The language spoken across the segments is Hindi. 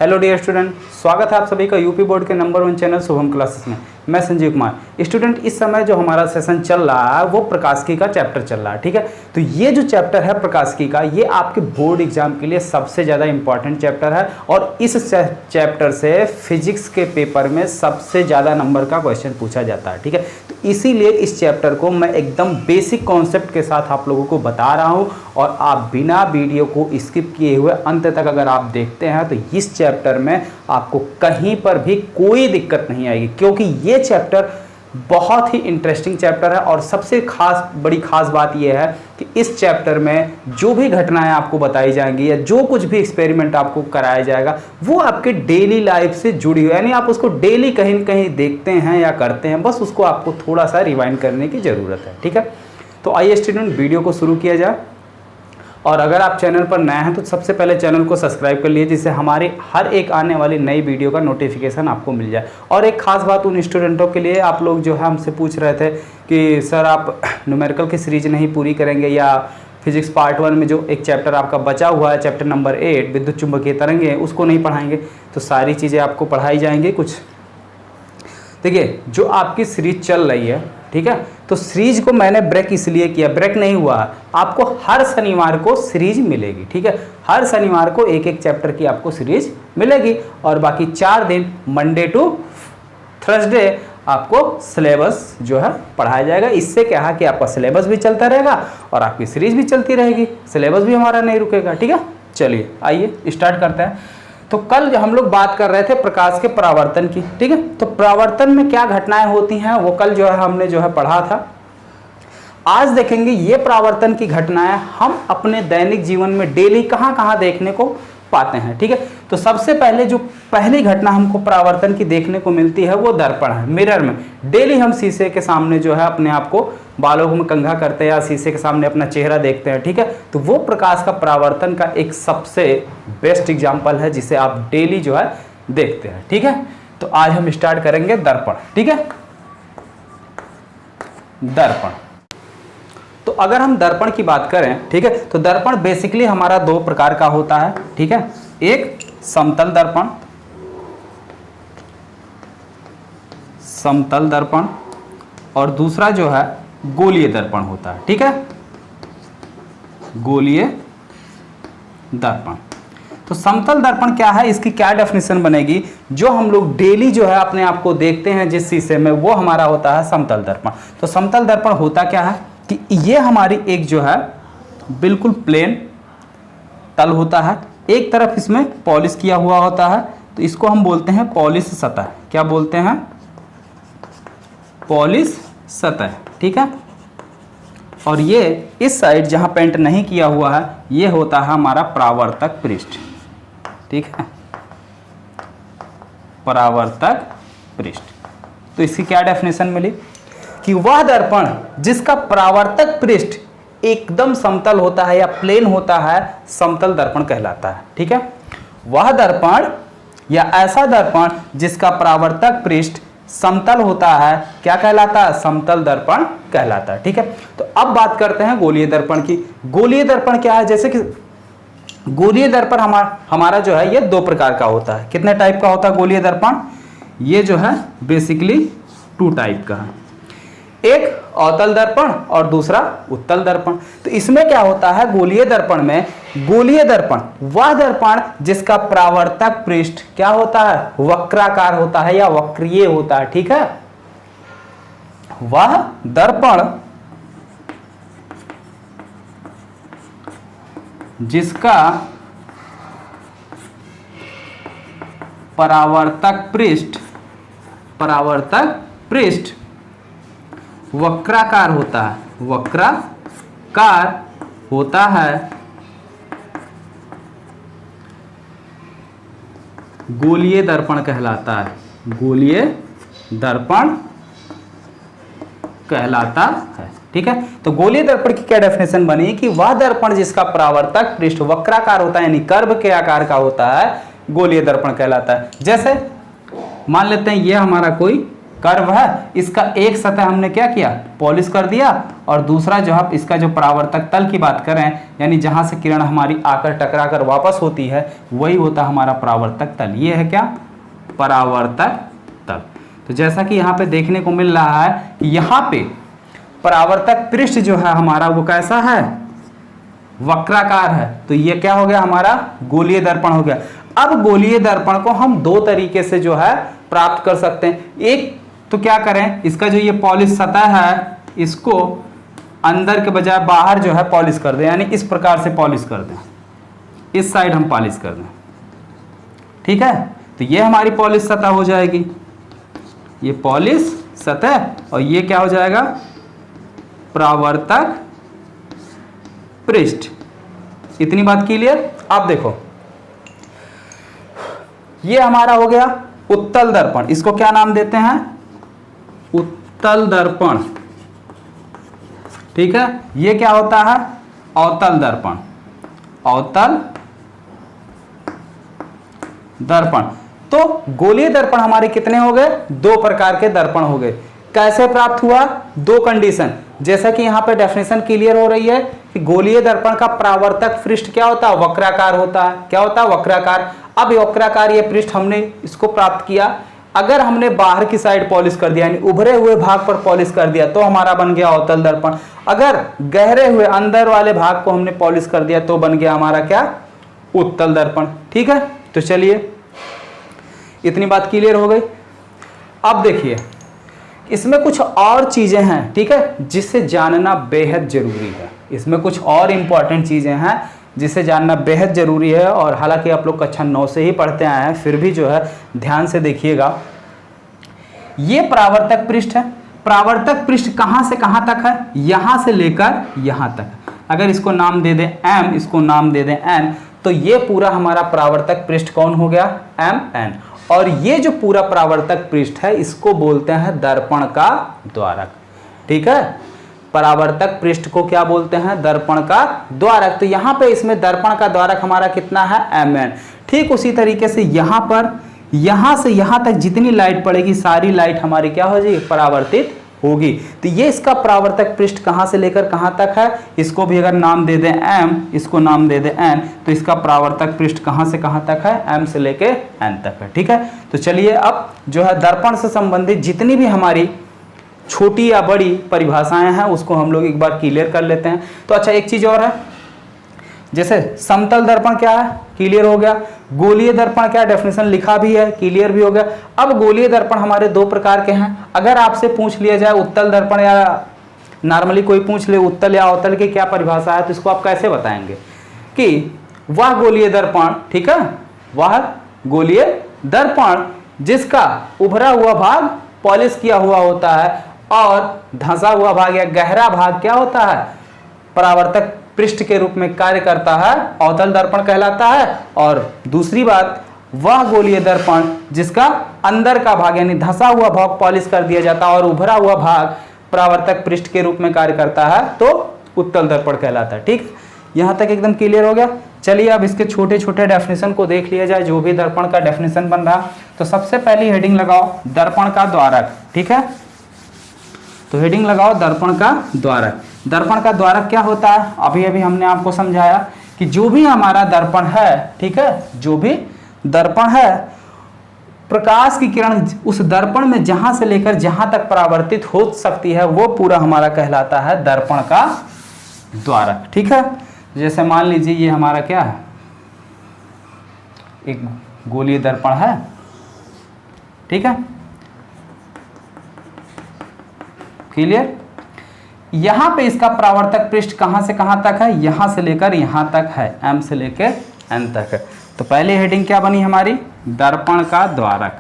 हेलो डियर स्टूडेंट, स्वागत है आप सभी का यूपी बोर्ड के नंबर 1 चैनल शुभम क्लासेस में। मैं संजीव कुमार। स्टूडेंट, इस समय जो हमारा सेशन चल रहा है वो प्रकाशिकी का चैप्टर चल रहा है, ठीक है। तो ये जो चैप्टर है प्रकाशिकी का, ये आपके बोर्ड एग्जाम के लिए सबसे ज़्यादा इंपॉर्टेंट चैप्टर है और इस चैप्टर से फिजिक्स के पेपर में सबसे ज़्यादा नंबर का क्वेश्चन पूछा जाता है, ठीक है। तो इसीलिए इस चैप्टर को मैं एकदम बेसिक कॉन्सेप्ट के साथ आप लोगों को बता रहा हूँ और आप बिना वीडियो को स्किप किए हुए अंत तक अगर आप देखते हैं तो इस चैप्टर में आपको कहीं पर भी कोई दिक्कत नहीं आएगी, क्योंकि ये चैप्टर बहुत ही इंटरेस्टिंग चैप्टर है। और सबसे बड़ी खास बात यह है कि इस चैप्टर में जो भी घटनाएं आपको बताई जाएंगी या जो कुछ भी एक्सपेरिमेंट आपको कराया जाएगा वो आपके डेली लाइफ से जुड़ी हुई, यानी आप उसको डेली कहीं न कहीं देखते हैं या करते हैं, बस उसको आपको थोड़ा सा रिवाइंड करने की ज़रूरत है, ठीक है। तो आइए स्टूडेंट, वीडियो को शुरू किया जाए। और अगर आप चैनल पर नए हैं तो सबसे पहले चैनल को सब्सक्राइब कर लीजिए, जिससे हमारी हर एक आने वाली नई वीडियो का नोटिफिकेशन आपको मिल जाए। और एक खास बात उन स्टूडेंटों के लिए, आप लोग जो है हमसे पूछ रहे थे कि सर आप न्यूमेरिकल की सीरीज नहीं पूरी करेंगे या फिजिक्स पार्ट 1 में जो एक चैप्टर आपका बचा हुआ है, चैप्टर नंबर 8 विद्युत चुंबकीय तरंगें, उसको नहीं पढ़ाएंगे। तो सारी चीज़ें आपको पढ़ाई जाएंगी। कुछ देखिए, जो आपकी सीरीज चल रही है, ठीक है, तो सीरीज को मैंने ब्रेक इसलिए किया, ब्रेक नहीं हुआ, आपको हर शनिवार को सीरीज मिलेगी, ठीक है। हर शनिवार को एक एक चैप्टर की आपको सीरीज मिलेगी और बाकी 4 दिन मंडे टू थर्सडे आपको सिलेबस जो है पढ़ाया जाएगा। इससे क्या है कि आपका सिलेबस भी चलता रहेगा और आपकी सीरीज भी चलती रहेगी, सिलेबस भी हमारा नहीं रुकेगा, ठीक है। चलिए आइए स्टार्ट करते हैं। तो कल हम लोग बात कर रहे थे प्रकाश के परावर्तन की, ठीक है। तो परावर्तन में क्या घटनाएं होती हैं वो कल जो है हमने जो है पढ़ा था। आज देखेंगे ये परावर्तन की घटनाएं हम अपने दैनिक जीवन में डेली कहां कहां देखने को पाते हैं, ठीक है। तो सबसे पहले जो पहली घटना हमको परावर्तन की देखने को मिलती है वो दर्पण है, मिरर में। डेली हम शीशे के सामने जो है अपने आप को बालों में कंघा करते हैं या शीशे के सामने अपना चेहरा देखते हैं, ठीक है। तो वो प्रकाश का परावर्तन का एक सबसे बेस्ट एग्जाम्पल है जिसे आप डेली जो है देखते हैं, ठीक है। तो आज हम स्टार्ट करेंगे दर्पण, ठीक है। दर्पण, तो अगर हम दर्पण की बात करें, ठीक है, तो दर्पण बेसिकली हमारा 2 प्रकार का होता है, ठीक है। एक समतल दर्पण, समतल दर्पण, और दूसरा जो है गोलीय दर्पण होता है, ठीक है। गोलीय दर्पण, तो समतल दर्पण क्या है, इसकी क्या डेफिनेशन बनेगी, जो हम लोग डेली जो है अपने आप को देखते हैं जिस शीशे में, वो हमारा होता है समतल दर्पण। तो समतल दर्पण होता क्या है कि ये हमारी एक जो है बिल्कुल प्लेन तल होता है, एक तरफ इसमें पॉलिश किया हुआ होता है, तो इसको हम बोलते हैं पॉलिश सतह। क्या बोलते हैं? पॉलिश सतह, ठीक है। और ये इस साइड जहां पेंट नहीं किया हुआ है ये होता है हमारा परावर्तक पृष्ठ, ठीक है, परावर्तक पृष्ठ। तो इसकी क्या डेफिनेशन मिली कि वह दर्पण जिसका परावर्तक पृष्ठ एकदम समतल होता है या प्लेन होता है समतल दर्पण कहलाता है, ठीक है। वह दर्पण या ऐसा दर्पण जिसका परावर्तक पृष्ठ समतल होता है क्या कहलाता है? समतल दर्पण कहलाता है, ठीक है। तो अब बात करते हैं गोलीय दर्पण की। गोलीय दर्पण क्या है? जैसे कि गोलीय दर्पण हमारा जो है ये 2 प्रकार का होता है। कितने टाइप का होता है गोलीय दर्पण? ये जो है बेसिकली 2 टाइप का है, एक अवतल दर्पण और दूसरा उत्तल दर्पण। तो इसमें क्या होता है गोलीय दर्पण में, गोलीय दर्पण वह दर्पण जिसका परावर्तक पृष्ठ क्या होता है? वक्राकार होता है या वक्रीय होता है, ठीक है। वह दर्पण जिसका परावर्तक पृष्ठ वक्राकार होता है, वक्राकार होता है, गोलीय दर्पण कहलाता है, गोलीय दर्पण कहलाता है, ठीक है। तो गोलीय दर्पण की क्या डेफिनेशन बनी कि वह दर्पण जिसका परावर्तक पृष्ठ वक्राकार होता है यानी कर्व के आकार का होता है गोलीय दर्पण कहलाता है। जैसे मान लेते हैं ये हमारा कोई कर्व है, इसका एक सतह हमने क्या किया, पॉलिश कर दिया, और दूसरा जो है इसका जो परावर्तक तल की बात करें, यानी जहां से किरण हमारी आकर टकरा कर वापस होती है, वही होता हमारा परावर्तक तल। ये है क्या, परावर्तक तल। तो जैसा कि यहाँ पे देखने को मिल रहा है कि यहाँ पे परावर्तक पृष्ठ जो है हमारा वो कैसा है, वक्राकार है। तो ये क्या हो गया, हमारा गोलीय दर्पण हो गया। अब गोलीय दर्पण को हम दो तरीके से जो है प्राप्त कर सकते हैं। एक तो क्या करें, इसका जो ये पॉलिश सतह है इसको अंदर के बजाय बाहर जो है पॉलिश कर दें, यानी इस प्रकार से पॉलिश कर दें, इस साइड हम पॉलिश कर दें, ठीक है। तो ये हमारी पॉलिश सतह हो जाएगी, ये पॉलिश सतह, और ये क्या हो जाएगा, परावर्तक पृष्ठ। इतनी बात क्लियर। अब देखो ये हमारा हो गया उत्तल दर्पण, इसको क्या नाम देते हैं, उत्तल दर्पण, ठीक है। ये क्या होता है, अवतल दर्पण, अवतल दर्पण। तो गोलीय दर्पण हमारे कितने हो गए, दो प्रकार के दर्पण हो गए। कैसे प्राप्त हुआ, दो कंडीशन, जैसा कि यहां पे डेफिनेशन क्लियर हो रही है कि गोलीय दर्पण का परावर्तक पृष्ठ क्या होता है, वक्राकार होता है। क्या होता है, वक्राकार। अब वक्राकार ये पृष्ठ हमने इसको प्राप्त किया, अगर हमने बाहर की साइड पॉलिश कर दिया, यानी उभरे हुए भाग पर पॉलिश कर दिया, तो हमारा बन गया अवतल दर्पण। अगर गहरे हुए अंदर वाले भाग को हमने पॉलिश कर दिया, तो बन गया हमारा क्या, उत्तल दर्पण, ठीक है। तो चलिए इतनी बात क्लियर हो गई। अब देखिए इसमें कुछ और चीजें हैं, ठीक है, जिसे जानना बेहद जरूरी है। इसमें कुछ और इंपॉर्टेंट चीजें हैं जिसे जानना बेहद जरूरी है, और हालांकि आप लोग कक्षा 9 से ही पढ़ते आए हैं, फिर भी जो है ध्यान से देखिएगा। ये परावर्तक पृष्ठ है। परावर्तक पृष्ठ कहां से कहां तक है, यहां से लेकर यहां तक। अगर इसको नाम दे दें m, इसको नाम दे दें n, तो ये पूरा हमारा परावर्तक पृष्ठ कौन हो गया, mn। और ये जो पूरा परावर्तक पृष्ठ है इसको बोलते हैं दर्पण का द्वारक, ठीक है। परावर्तक पृष्ठ को क्या बोलते हैं, दर्पण का द्वारक। तो यहां पे इसमें दर्पण का द्वारक हमारा कितना है, mn। ठीक उसी तरीके से यहां पर, यहां से यहां तक जितनी लाइट पड़ेगी सारी लाइट हमारी क्या हो जाएगी, परावर्तित होगी। तो ये इसका परावर्तक पृष्ठ कहां से लेकर कहां तक है, इसको भी अगर नाम दे दें m, इसको नाम दे दें n, तो इसका परावर्तक पृष्ठ कहां से कहां तक है, m से लेके n तक है, ठीक है। तो चलिए अब जो है दर्पण से संबंधित जितनी भी हमारी छोटी या बड़ी परिभाषाएं हैं उसको हम लोग एक बार क्लियर कर लेते हैं। तो अच्छा एक चीज और है, जैसे समतल दर्पण क्या है, क्लियर हो गया। गोलीय दर्पण क्या, डेफिनेशन लिखा भी है, क्लियर भी हो गया। अब गोलीय दर्पण हमारे दो प्रकार के हैं। अगर आपसे पूछ लिया जाए उत्तल दर्पण, या नॉर्मली कोई पूछ ले उत्तल या अवतल की क्या परिभाषा है, तो इसको आप कैसे बताएंगे कि वह गोलीय दर्पण, ठीक है, वह गोलीय दर्पण जिसका उभरा हुआ भाग पॉलिश किया हुआ होता है और धंसा हुआ भाग या गहरा भाग क्या होता है, परावर्तक पृष्ठ के रूप में कार्य करता है, अवतल दर्पण कहलाता है। और दूसरी बात, वह गोलीय दर्पण जिसका अंदर का भाग यानी धंसा हुआ भाग पॉलिश कर दिया जाता है और उभरा हुआ भाग परावर्तक पृष्ठ के रूप में कार्य करता है, तो उत्तल दर्पण कहलाता है। ठीक, यहां तक एकदम क्लियर हो गया। चलिए अब इसके छोटे छोटे डेफिनेशन को देख लिया जाए, जो भी दर्पण का डेफिनेशन बन रहा। तो सबसे पहली हेडिंग लगाओ दर्पण का द्वारक, ठीक है। तो हेडिंग लगाओ दर्पण का द्वारक। दर्पण का द्वारक क्या होता है, अभी अभी हमने आपको समझाया कि जो भी हमारा दर्पण है, ठीक है, जो भी दर्पण है, प्रकाश की किरण उस दर्पण में जहां से लेकर जहां तक परावर्तित हो सकती है, वो पूरा हमारा कहलाता है दर्पण का द्वारक। ठीक है, जैसे मान लीजिए ये हमारा क्या है, एक गोलीय दर्पण है, ठीक है, क्लियर। यहां पे इसका परावर्तक पृष्ठ कहां से कहां तक है, यहां से लेकर यहां तक है, m से लेकर n तक है। तो पहली हेडिंग क्या बनी हमारी, दर्पण का द्वारक,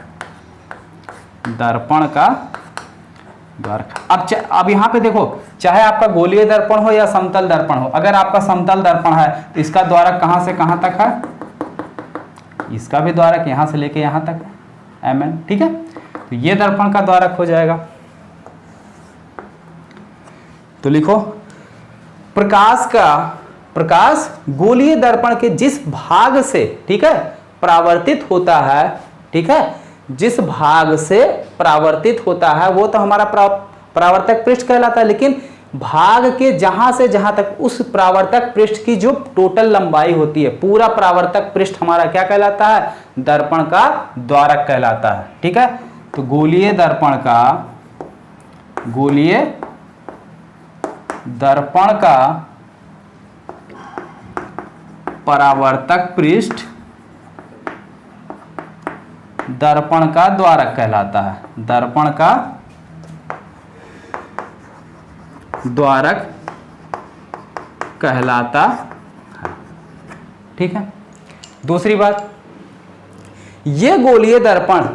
दर्पण का द्वारक। अब यहां पे देखो, चाहे आपका गोलीय दर्पण हो या समतल दर्पण हो, अगर आपका समतल दर्पण है तो इसका द्वारक कहां से कहां तक है, इसका भी द्वारक यहां से लेकर यहां तक है, mn, ठीक है। तो ये दर्पण का द्वारक हो जाएगा। तो लिखो प्रकाश गोलीय दर्पण के जिस भाग से, ठीक है, परावर्तित होता है, ठीक है, जिस भाग से परावर्तित होता है वो तो हमारा परावर्तक पृष्ठ कहलाता है, लेकिन भाग के जहां से जहां तक उस परावर्तक पृष्ठ की जो टोटल लंबाई होती है, पूरा परावर्तक पृष्ठ हमारा क्या कहलाता है? दर्पण का द्वारक कहलाता है। ठीक है, तो गोलीय दर्पण का परावर्तक पृष्ठ दर्पण का द्वारक कहलाता है। दर्पण का द्वारक कहलाता है। ठीक है, दूसरी बात, ये गोलीय दर्पण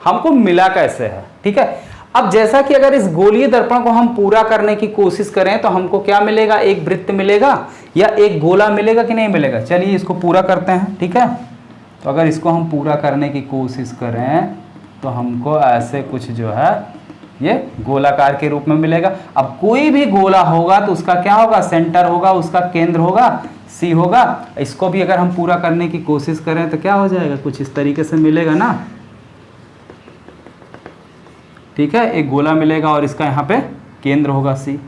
हमको मिला कैसे है? ठीक है, अब जैसा कि अगर इस गोलीय दर्पण को हम पूरा करने की कोशिश करें तो हमको क्या मिलेगा? एक वृत्त मिलेगा या एक गोला मिलेगा कि नहीं मिलेगा? चलिए इसको पूरा करते हैं। ठीक है, तो अगर इसको हम पूरा करने की कोशिश करें तो हमको ऐसे कुछ जो है ये गोलाकार के रूप में मिलेगा। अब कोई भी गोला होगा तो उसका क्या होगा? सेंटर होगा, उसका केंद्र होगा, सी होगा। इसको भी अगर हम पूरा करने की कोशिश करें तो क्या हो जाएगा? कुछ इस तरीके से मिलेगा ना। ठीक है, एक गोला मिलेगा और इसका यहाँ पे केंद्र होगा सी।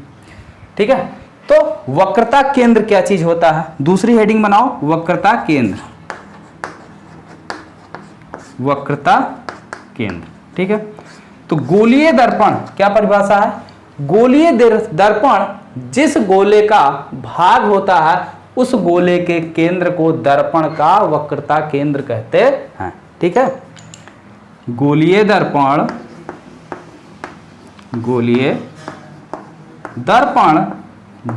ठीक है, तो वक्रता केंद्र क्या चीज होता है? दूसरी हेडिंग बनाओ, वक्रता केंद्र। वक्रता केंद्र। ठीक है, तो गोलीय दर्पण क्या परिभाषा है? गोलीय दर्पण जिस गोले का भाग होता है उस गोले के केंद्र को दर्पण का वक्रता केंद्र कहते हैं। ठीक है, गोलीय दर्पण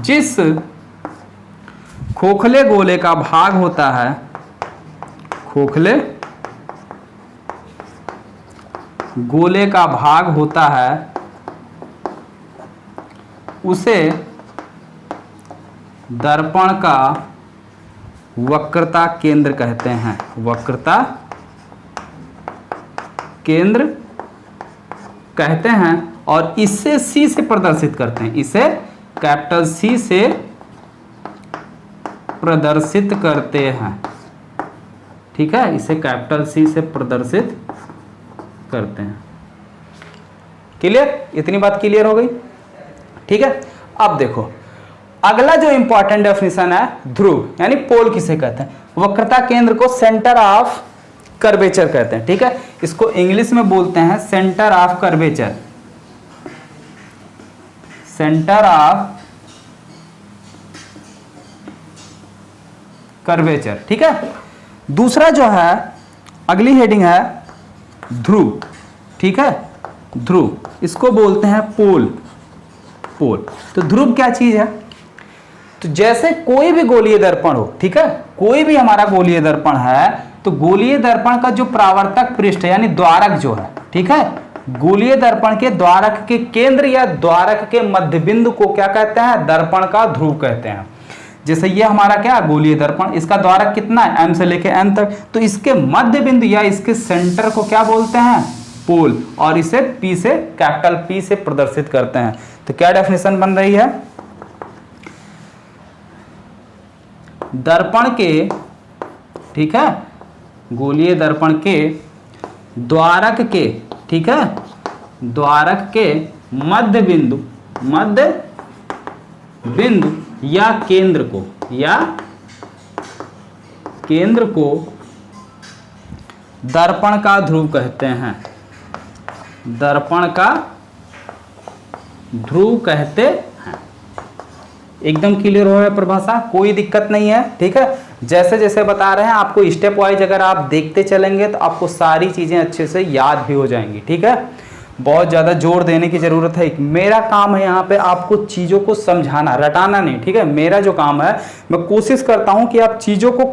जिस खोखले गोले का भाग होता है, खोखले गोले का भाग होता है, उसे दर्पण का वक्रता केंद्र कहते हैं। वक्रता केंद्र कहते हैं और इससे सी से प्रदर्शित करते हैं। इसे कैपिटल सी से प्रदर्शित करते हैं। ठीक है, इसे कैपिटल सी से प्रदर्शित करते हैं। क्लियर? इतनी बात क्लियर हो गई? ठीक है, अब देखो अगला जो इंपॉर्टेंट डेफिनेशन है, ध्रुव यानी पोल किसे कहते हैं? वक्रता केंद्र को सेंटर ऑफ कर्वेचर कहते हैं। ठीक है, इसको इंग्लिश में बोलते हैं centre of curvature. Centre of curvature. ठीक है, दूसरा जो है अगली हेडिंग है ध्रुव। ठीक है, ध्रुव इसको बोलते हैं पोल। पोल तो ध्रुव क्या चीज है? तो जैसे कोई भी गोलीय दर्पण हो, ठीक है, कोई भी हमारा गोलीय दर्पण है तो गोलीय दर्पण का जो परावर्तक पृष्ठ है यानी द्वारक जो है, ठीक है, गोलीय दर्पण के द्वारक के केंद्र या द्वारक के मध्य बिंदु को क्या कहते हैं? दर्पण का ध्रुव कहते हैं। जैसे ये हमारा क्या गोलीय दर्पण, इसका द्वारक कितना है? m से लेके n तक, तो इसके मध्य बिंदु या इसके सेंटर को क्या बोलते हैं? पोल, और इसे P से कैपिटल P से प्रदर्शित करते हैं। तो क्या डेफिनेशन बन रही है? दर्पण के, ठीक है, गोलीय दर्पण के द्वारक के, ठीक है, द्वारक के मध्य बिंदु या केंद्र को दर्पण का ध्रुव कहते हैं। दर्पण का ध्रुव कहते हैं। एकदम क्लियर हो है परिभाषा, कोई दिक्कत नहीं है। ठीक है, जैसे जैसे बता रहे हैं आपको स्टेप वाइज अगर आप देखते चलेंगे तो आपको सारी चीजें अच्छे से याद भी हो जाएंगी। ठीक है, बहुत ज़्यादा जोर देने की ज़रूरत है। मेरा काम है यहाँ पे आपको चीज़ों को समझाना, रटाना नहीं। ठीक है, मेरा जो काम है मैं कोशिश करता हूँ कि आप चीज़ों को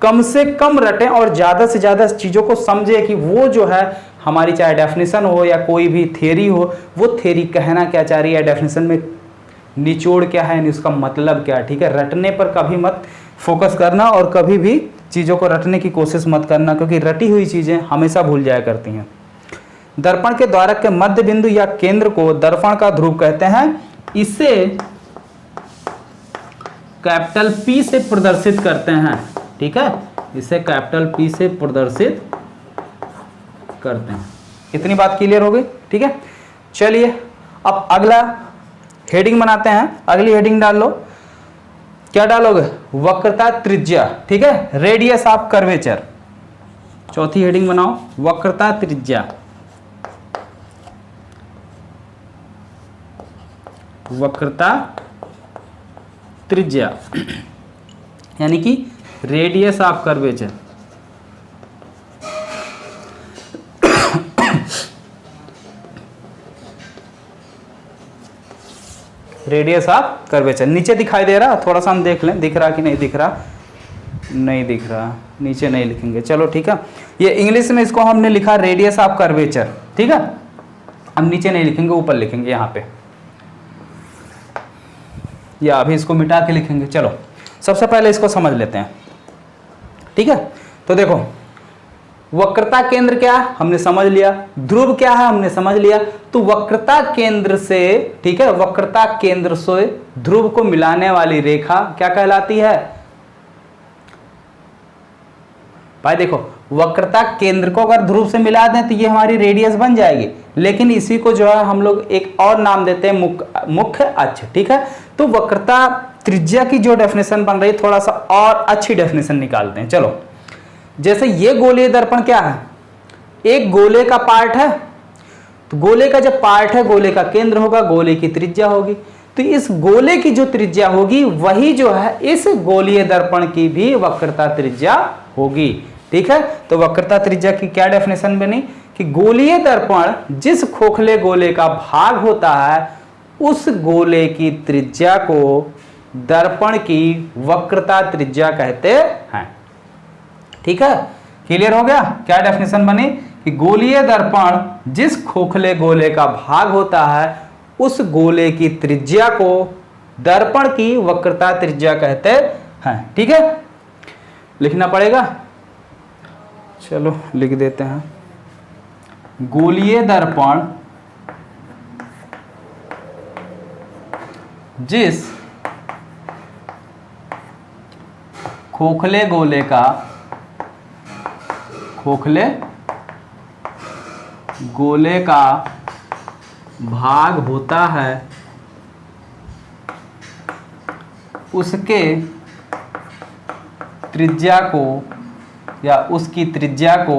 कम से कम रटें और ज़्यादा से ज़्यादा चीज़ों को समझें कि वो जो है हमारी चाहे डेफिनेशन हो या कोई भी थ्योरी हो, वो थ्योरी कहना क्या चाह रही है, डेफिनेशन में निचोड़ क्या है, उसका मतलब क्या है। ठीक है, रटने पर कभी मत फोकस करना और कभी भी चीज़ों को रटने की कोशिश मत करना, क्योंकि रटी हुई चीज़ें हमेशा भूल जाया करती हैं। दर्पण के द्वारक के मध्य बिंदु या केंद्र को दर्पण का ध्रुव कहते हैं। इसे कैपिटल P से प्रदर्शित करते हैं। ठीक है, इसे कैपिटल P से प्रदर्शित करते हैं। इतनी बात क्लियर हो गई, ठीक है। चलिए अब अगला हेडिंग बनाते हैं। अगली हेडिंग डाल लो, क्या डालोगे? वक्रता त्रिज्या, ठीक है, रेडियस ऑफ कर्वेचर। चौथी हेडिंग बनाओ, वक्रता त्रिज्या। वक्रता त्रिज्या यानी कि radius of curvature. Radius of curvature नीचे दिखाई दे रहा, थोड़ा सा हम देख लें, दिख रहा कि नहीं दिख रहा? नहीं दिख रहा, नीचे नहीं लिखेंगे, चलो ठीक है। ये इंग्लिश में इसको हमने लिखा रेडियस ऑफ कर्वेचर, ठीक है। हम नीचे नहीं लिखेंगे, ऊपर लिखेंगे यहाँ पे, या अभी इसको मिटा के लिखेंगे। चलो सबसे पहले इसको समझ लेते हैं, ठीक है। तो देखो वक्रता केंद्र क्या है हमने समझ लिया, ध्रुव क्या है हमने समझ लिया। तो वक्रता केंद्र से, ठीक है, वक्रता केंद्र से ध्रुव को मिलाने वाली रेखा क्या कहलाती है? भाई देखो वक्रता केंद्र को अगर ध्रुव से मिला दें तो ये हमारी रेडियस बन जाएगी, लेकिन इसी को जो है हम लोग एक और नाम देते हैं मुख्य अक्ष, ठीक है। तो वक्रता त्रिज्या की जो डेफिनेशन बन रही है, थोड़ा सा और अच्छी डेफिनेशन निकालते हैं। चलो जैसे ये गोलीय दर्पण क्या है? एक गोले का पार्ट है, तो गोले का जब पार्ट है, गोले का केंद्र होगा, गोले की त्रिज्या होगी। तो इस गोले की जो त्रिज्या होगी वही जो है इस गोलीय दर्पण की भी वक्रता त्रिज्या होगी, ठीक है। तो वक्रता त्रिज्या की क्या डेफिनेशन बनी कि गोलीय दर्पण जिस खोखले गोले का भाग होता है उस गोले की त्रिज्या को दर्पण की वक्रता त्रिज्या कहते हैं, ठीक है। क्लियर हो गया? क्या डेफिनेशन बनी कि गोलीय दर्पण जिस खोखले गोले का भाग होता है उस गोले की त्रिज्या को दर्पण की वक्रता त्रिज्या कहते हैं, ठीक है। लिखना पड़ेगा, चलो लिख देते हैं। गोलीय दर्पण जिस खोखले गोले का भाग होता है उसके त्रिज्या को या उसकी त्रिज्या को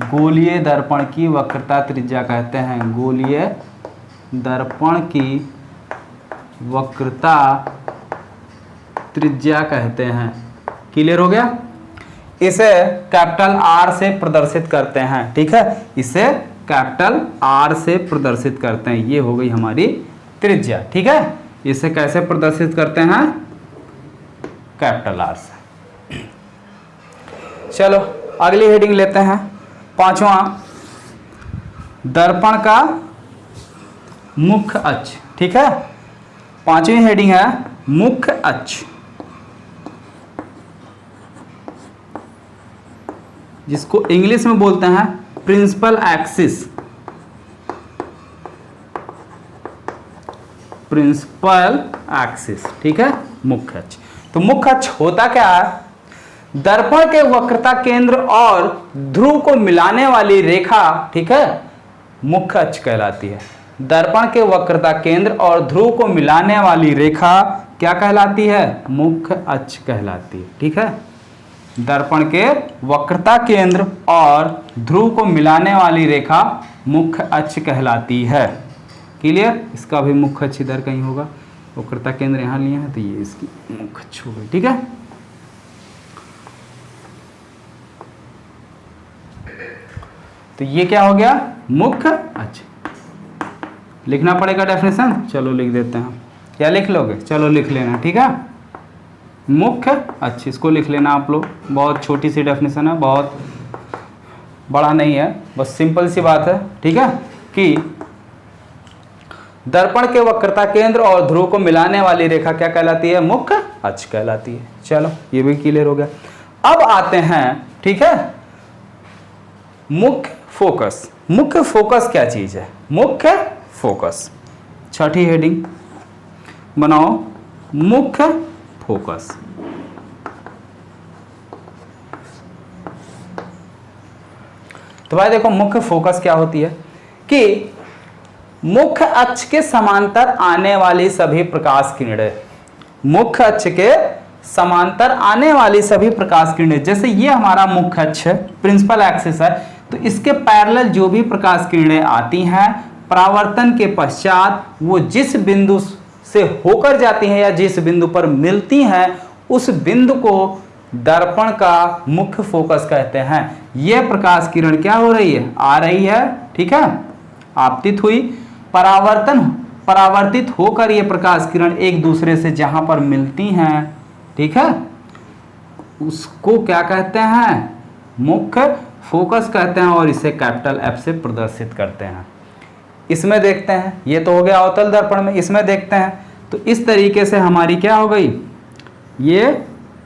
गोलीय दर्पण की वक्रता त्रिज्या कहते हैं। गोलीय दर्पण की वक्रता त्रिज्या कहते हैं। क्लियर हो गया? इसे कैपिटल R से प्रदर्शित करते हैं, ठीक है। इसे कैपिटल R से प्रदर्शित करते हैं। ये हो गई हमारी त्रिज्या, ठीक है। इसे कैसे प्रदर्शित करते हैं? कैपिटल R से। चलो अगली हेडिंग लेते हैं, पांचवा, दर्पण का मुख्य अक्ष, ठीक है। पांचवी हेडिंग है मुख्य अक्ष, जिसको इंग्लिश में बोलते हैं प्रिंसिपल एक्सिस। प्रिंसिपल एक्सिस, ठीक है, मुख्य अक्ष। तो मुख्य अक्ष होता क्या है? दर्पण के वक्रता केंद्र और ध्रुव को मिलाने वाली रेखा, ठीक है, मुख्य अक्ष कहलाती है। दर्पण के वक्रता केंद्र और ध्रुव को मिलाने वाली रेखा क्या कहलाती है? मुख्य अक्ष कहलाती है, ठीक है। दर्पण के वक्रता केंद्र और ध्रुव को मिलाने वाली रेखा मुख्य अक्ष कहलाती है। क्लियर? इसका भी मुख्य अक्ष इधर कहीं होगा, वक्रता केंद्र यहाँ लिए हैं तो ये इसकी मुख्य अक्ष हो गई, ठीक है। तो ये क्या हो गया? मुख्य अक्ष। लिखना पड़ेगा डेफिनेशन, चलो लिख देते हैं। क्या लिख लोगे? चलो लिख लेना, ठीक है। मुख्य अक्ष, इसको लिख लेना आप लोग। बहुत छोटी सी डेफिनेशन है, बहुत बड़ा नहीं है, बस सिंपल सी बात है, ठीक है, कि दर्पण के वक्रता केंद्र और ध्रुव को मिलाने वाली रेखा क्या कहलाती है? मुख्य अक्ष कहलाती है। चलो ये भी क्लियर हो गया। अब आते हैं, ठीक है, मुख्य फोकस। मुख्य फोकस क्या चीज है? मुख्य फोकस, छठी हेडिंग बनाओ, मुख्य फोकस। तो भाई देखो मुख्य फोकस क्या होती है कि मुख्य अक्ष के समांतर आने वाली सभी प्रकाश किरणें, मुख्य अक्ष के समांतर आने वाली सभी प्रकाश किरणें, जैसे ये हमारा मुख्य अक्ष है, प्रिंसिपल एक्सिस है, तो इसके पैरेलल जो भी प्रकाश किरणें आती हैं परावर्तन के पश्चात वो जिस बिंदु से होकर जाती हैं या जिस बिंदु पर मिलती हैं उस बिंदु को दर्पण का मुख्य फोकस कहते हैं। यह प्रकाश किरण क्या हो रही है, आ रही है, ठीक है, आपतित हुई, परावर्तित होकर ये प्रकाश किरण एक दूसरे से जहां पर मिलती हैं, ठीक है, उसको क्या कहते हैं, मुख्य फोकस कहते हैं और इसे कैपिटल एफ से प्रदर्शित करते हैं। इसमें देखते हैं, ये तो हो गया अवतल दर्पण में, इसमें देखते हैं तो इस तरीके से हमारी क्या हो गई, ये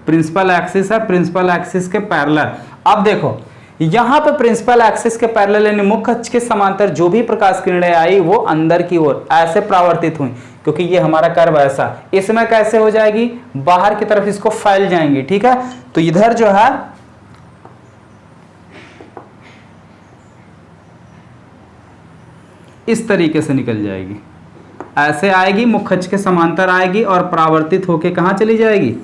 प्रिंसिपल एक्सिस है, प्रिंसिपल एक्सिस के पैरेलल। अब देखो यहां पे प्रिंसिपल एक्सिस के पैरेलल यानी मुख्य अक्ष के समांतर जो भी प्रकाश किरणें आई वो अंदर की ओर ऐसे परावर्तित हुई, क्योंकि ये हमारा कर्व ऐसा, इसमें कैसे हो जाएगी, बाहर की तरफ इसको फैल जाएंगी, ठीक है, तो इधर जो है इस तरीके से निकल जाएगी, ऐसे आएगी, मुख्य अक्ष के समांतर आएगी और परावर्तित होके कहां चली जाएगी,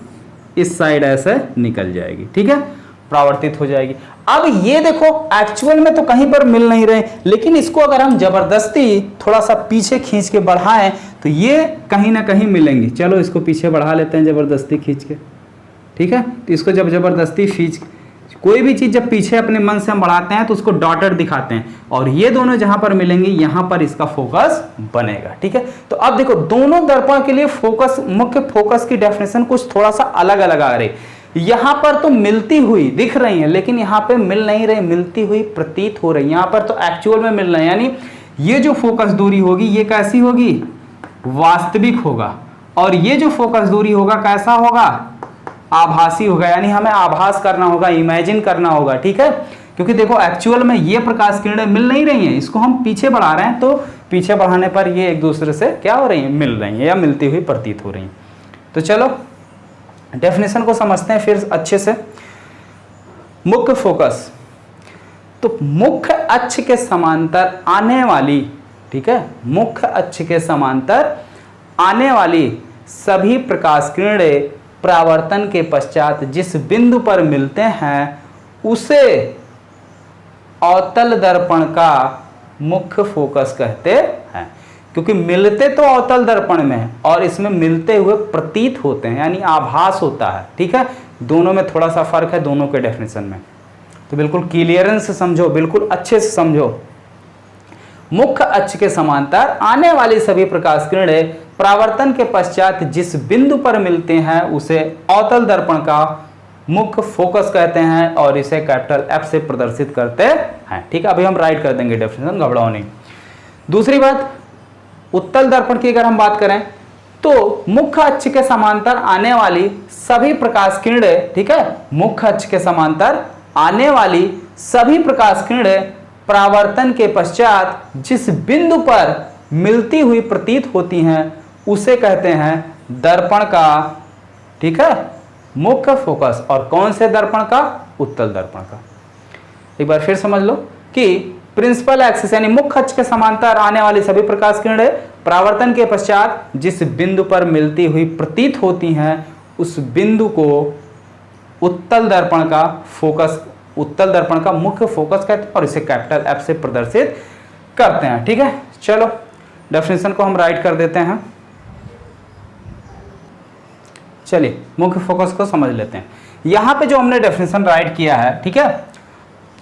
इस साइड ऐसे निकल जाएगी, ठीक है, परावर्तित हो जाएगी। अब ये देखो एक्चुअल में तो कहीं पर मिल नहीं रहे, लेकिन इसको अगर हम जबरदस्ती थोड़ा सा पीछे खींच के बढ़ाएं तो ये कहीं ना कहीं मिलेंगी। चलो इसको पीछे बढ़ा लेते हैं जबरदस्ती खींच के, ठीक है, तो इसको जब जबरदस्ती खींच, कोई भी चीज जब पीछे अपने मन से हम बढ़ाते हैं तो उसको डॉटेड दिखाते हैं और ये दोनों जहां पर मिलेंगे यहां पर इसका फोकस बनेगा, ठीक है। तो अब देखो दोनों दर्पण के लिए फोकस, मुख्य फोकस की डेफिनेशन कुछ थोड़ा सा अलग अलग आ रही, यहां पर तो मिलती हुई दिख रही है लेकिन यहां पे मिल नहीं रही, मिलती हुई प्रतीत हो रही, यहां पर तो एक्चुअल में मिल रहे हैं, यानी ये जो फोकस दूरी होगी ये कैसी होगी, वास्तविक होगा, और ये जो फोकस दूरी होगा कैसा होगा, आभासी होगा, यानी हमें आभास करना होगा, इमेजिन करना होगा, ठीक है, क्योंकि देखो एक्चुअल में ये प्रकाश किरणें मिल नहीं रही हैं, इसको हम पीछे बढ़ा रहे हैं तो पीछे बढ़ाने पर ये एक दूसरे से क्या हो रही हैं, मिल रही हैं या मिलती हुई प्रतीत हो रही हैं। तो चलो डेफिनेशन को समझते हैं फिर अच्छे से। मुख्य फोकस, तो मुख्य अक्ष के समांतर आने वाली, ठीक है, मुख्य अक्ष के समांतर आने वाली सभी प्रकाश किरणें परावर्तन के पश्चात जिस बिंदु पर मिलते हैं उसे अवतल दर्पण का मुख्य फोकस कहते हैं, क्योंकि मिलते तो अवतल दर्पण में है और इसमें मिलते हुए प्रतीत होते हैं, यानी आभास होता है, ठीक है, दोनों में थोड़ा सा फर्क है दोनों के डेफिनेशन में, तो बिल्कुल क्लियरेंस से समझो, बिल्कुल अच्छे से समझो। मुख्य अक्ष के समांतर आने वाली सभी प्रकाश किरणें परावर्तन के पश्चात जिस बिंदु पर मिलते हैं उसे अवतल दर्पण का मुख्य फोकस कहते हैं और इसे कैपिटल एफ से प्रदर्शित करते हैं, ठीक है। अभी हम राइट कर देंगे डेफिनेशन, घबराओ नहीं। दूसरी बात, उत्तल दर्पण की अगर हम बात करें तो मुख्य अक्ष के समांतर आने वाली सभी प्रकाश किरणें, ठीक है, मुख्य अक्ष के समांतर आने वाली सभी प्रकाश किरणें परावर्तन के पश्चात जिस बिंदु पर मिलती हुई प्रतीत होती हैं उसे कहते हैं दर्पण का, ठीक है, मुख्य फोकस। और कौन से दर्पण का, उत्तल दर्पण का। एक बार फिर समझ लो कि प्रिंसिपल एक्सिस यानी मुख्य अक्ष के समांतर आने वाली सभी प्रकाश किरणें परावर्तन के पश्चात जिस बिंदु पर मिलती हुई प्रतीत होती हैं उस बिंदु को उत्तल दर्पण का फोकस, उत्तल दर्पण का मुख्य फोकस कहते हैं और इसे कैपिटल एफ से प्रदर्शित करते हैं, ठीक है। चलो डेफिनेशन को हम राइट कर देते हैं। चलिए मुख्य फोकस को समझ लेते हैं। यहां पे जो हमने डेफिनेशन राइट किया है, ठीक है,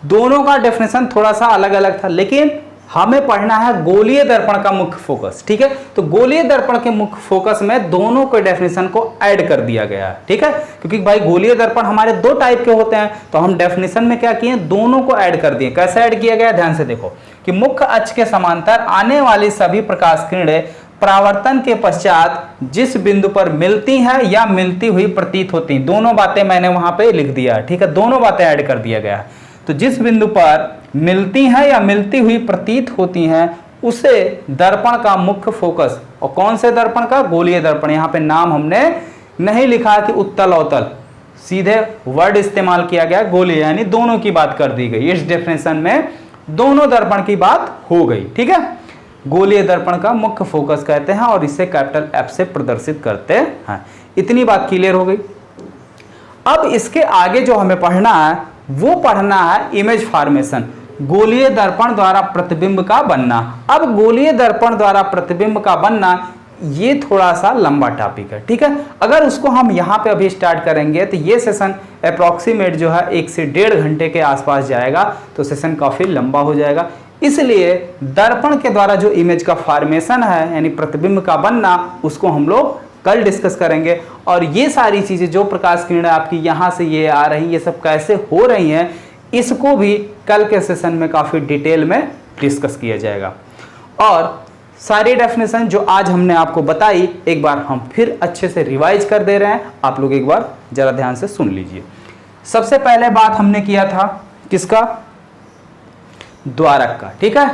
दोनों का डेफिनेशन थोड़ा सा अलग अलग था, लेकिन हमें पढ़ना है गोलीय दर्पण का मुख्य फोकस, ठीक है। तो गोलीय दर्पण के मुख्य फोकस में दोनों के डेफिनेशन को ऐड कर दिया गया है, ठीक है, क्योंकि भाई गोलीय दर्पण हमारे दो टाइप के होते हैं, तो हम डेफिनेशन में क्या किए, दोनों को ऐड कर दिए। कैसे ऐड किया गया, ध्यान से देखो कि मुख्य अक्ष के समांतर आने वाली सभी प्रकाश किरणें परावर्तन के पश्चात जिस बिंदु पर मिलती हैं या मिलती हुई प्रतीत होती, दोनों बातें मैंने वहां पे लिख दिया, ठीक है, दोनों बातें ऐड कर दिया गया। तो जिस बिंदु पर मिलती हैं या मिलती हुई प्रतीत होती हैं उसे दर्पण का मुख्य फोकस, और कौन से दर्पण का, गोलीय दर्पण। यहां पे नाम हमने नहीं लिखा कि उत्तल अवतल, सीधे वर्ड इस्तेमाल किया गया गोलीय, यानी दोनों की बात कर दी गई। इस डेफिनेशन में दोनों दर्पण की बात हो गई, ठीक है। गोलीय दर्पण का मुख्य फोकस कहते हैं और इसे कैपिटल एफ से प्रदर्शित करते हैं। इतनी बात क्लियर हो गई। अब इसके आगे जो हमें पढ़ना है वो पढ़ना है इमेज फॉर्मेशन, गोलीय दर्पण द्वारा प्रतिबिंब का बनना। अब गोलीय दर्पण द्वारा प्रतिबिंब का बनना ये थोड़ा सा लंबा टॉपिक है, ठीक है। अगर उसको हम यहाँ पे अभी स्टार्ट करेंगे तो ये सेशन अप्रॉक्सीमेट जो है 1 से 1.5 घंटे के आसपास जाएगा, तो सेशन काफ़ी लंबा हो जाएगा। इसलिए दर्पण के द्वारा जो इमेज का फॉर्मेशन है यानी प्रतिबिंब का बनना, उसको हम लोग कल डिस्कस करेंगे। और ये सारी चीज़ें जो प्रकाश किरणें आपकी यहाँ से ये आ रही, ये सब कैसे हो रही हैं, इसको भी कल के सेशन में काफ़ी डिटेल में डिस्कस किया जाएगा। और सारी डेफिनेशन जो आज हमने आपको बताई एक बार हम फिर अच्छे से रिवाइज कर दे रहे हैं, आप लोग एक बार जरा ध्यान से सुन लीजिए। सबसे पहले बात हमने किया था किसका, द्वारक का, ठीक है।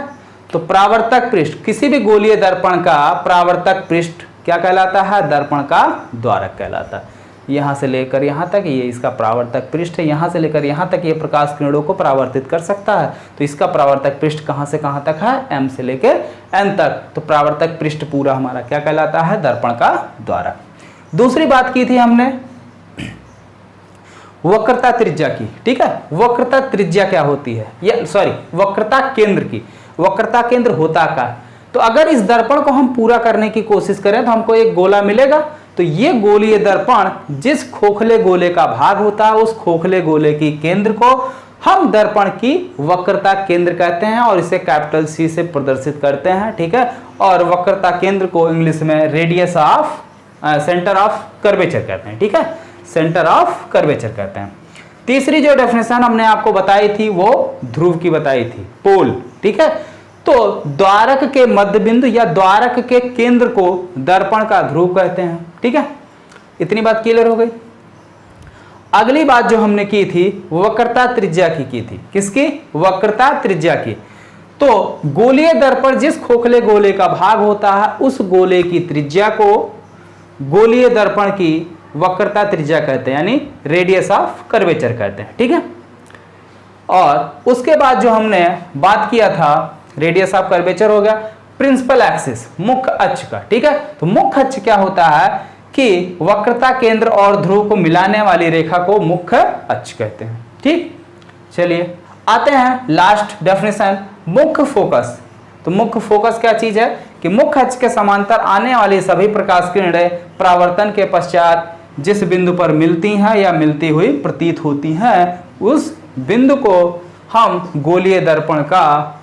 तो परावर्तक पृष्ठ, किसी भी गोलीय दर्पण का परावर्तक पृष्ठ क्या कहलाता है, दर्पण का द्वारक कहलाता है। यहाँ से लेकर यहाँ तक ये इसका परावर्तक पृष्ठ है, यहाँ से लेकर यहाँ तक ये प्रकाश किरणों को परावर्तित कर सकता है। तो इसका परावर्तक पृष्ठ कहाँ से कहाँ तक है, M से लेकर N तक। तो परावर्तक पृष्ठ पूरा हमारा क्या कहलाता है, दर्पण का द्वारक। दूसरी बात की थी हमने वक्रता त्रिज्या की, ठीक है। वक्रता त्रिज्या क्या होती है, ये सॉरी वक्रता केंद्र की। वक्रता केंद्र होता क्या, तो अगर इस दर्पण को हम पूरा करने की कोशिश करें तो हमको एक गोला मिलेगा। तो ये गोलीय दर्पण जिस खोखले गोले का भाग होता है, उस खोखले गोले की केंद्र को हम दर्पण की वक्रता केंद्र कहते हैं और इसे कैपिटल C से प्रदर्शित करते हैं, ठीक है। और वक्रता केंद्र को इंग्लिश में radius of centre of curvature कहते हैं, ठीक है, सेंटर ऑफ कर्वेचर कहते हैं। तीसरी जो डेफिनेशन हमने आपको बताई थी वो ध्रुव की बताई थी, पोल, ठीक है। तो द्वारक के मध्य बिंदु या द्वारक के केंद्र को दर्पण का ध्रुव कहते हैं, ठीक है। इतनी बात क्लियर हो गई। अगली बात जो हमने की थी वक्रता त्रिज्या की थी, किसकी, वक्रता त्रिज्या की। तो गोलीय दर्पण जिस खोखले गोले का भाग होता है, उस गोले की त्रिज्या को गोलीय दर्पण की वक्रता त्रिज्या कहते हैं, यानी रेडियस ऑफ कर्वेचर कहते हैं, ठीक है। और उसके बाद जो हमने बात किया था रेडियस ऑफ कर्वेचर हो गया, प्रिंसिपल एक्सिस मुख्य अक्ष का, ठीक है। तो मुख्य अक्ष क्या होता है कि वक्रता केंद्र और ध्रुव को मिलाने वाली रेखा को मुख्य अक्ष कहते हैं, ठीक। चलिए आते हैं लास्ट डेफिनेशन, मुख्य फोकस। तो मुख्य फोकस क्या चीज है कि मुख्य अक्ष के समांतर आने वाली सभी प्रकाश किरणें परावर्तन के पश्चात जिस बिंदु पर मिलती हैं या मिलती हुई प्रतीत होती हैं, उस बिंदु को हम गोलीय दर्पण का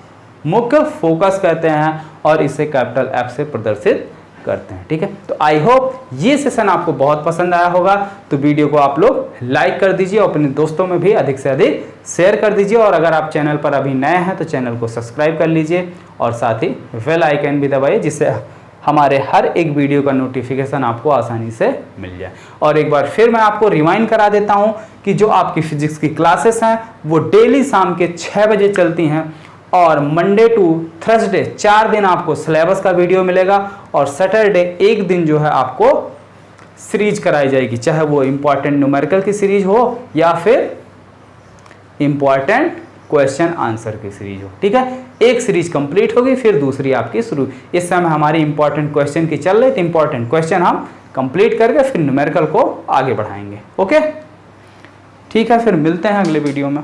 मुख्य फोकस कहते हैं और इसे कैपिटल F से प्रदर्शित करते हैं, ठीक है। तो आई होप ये सेशन आपको बहुत पसंद आया होगा। तो वीडियो को आप लोग लाइक कर दीजिए और अपने दोस्तों में भी अधिक से अधिक शेयर कर दीजिए। और अगर आप चैनल पर अभी नए हैं तो चैनल को सब्सक्राइब कर लीजिए और साथ ही बेल आइकन भी दबाइए, जिससे हमारे हर एक वीडियो का नोटिफिकेशन आपको आसानी से मिल जाए। और एक बार फिर मैं आपको रिमाइंड करा देता हूँ कि जो आपकी फिजिक्स की क्लासेस हैं वो डेली शाम के 6 बजे चलती हैं और मंडे टू थर्सडे 4 दिन आपको सिलेबस का वीडियो मिलेगा और सैटरडे एक दिन जो है आपको सीरीज कराई जाएगी, चाहे वो इम्पॉर्टेंट न्यूमेरिकल की सीरीज हो या फिर इम्पॉर्टेंट क्वेश्चन आंसर की सीरीज हो, ठीक है। एक सीरीज कंप्लीट होगी फिर दूसरी आपकी शुरू। इस समय हमारी इंपॉर्टेंट क्वेश्चन की चल रही, तो इंपॉर्टेंट क्वेश्चन हम कंप्लीट करके फिर न्यूमेरिकल को आगे बढ़ाएंगे, ओके। ठीक है, फिर मिलते हैं अगले वीडियो में।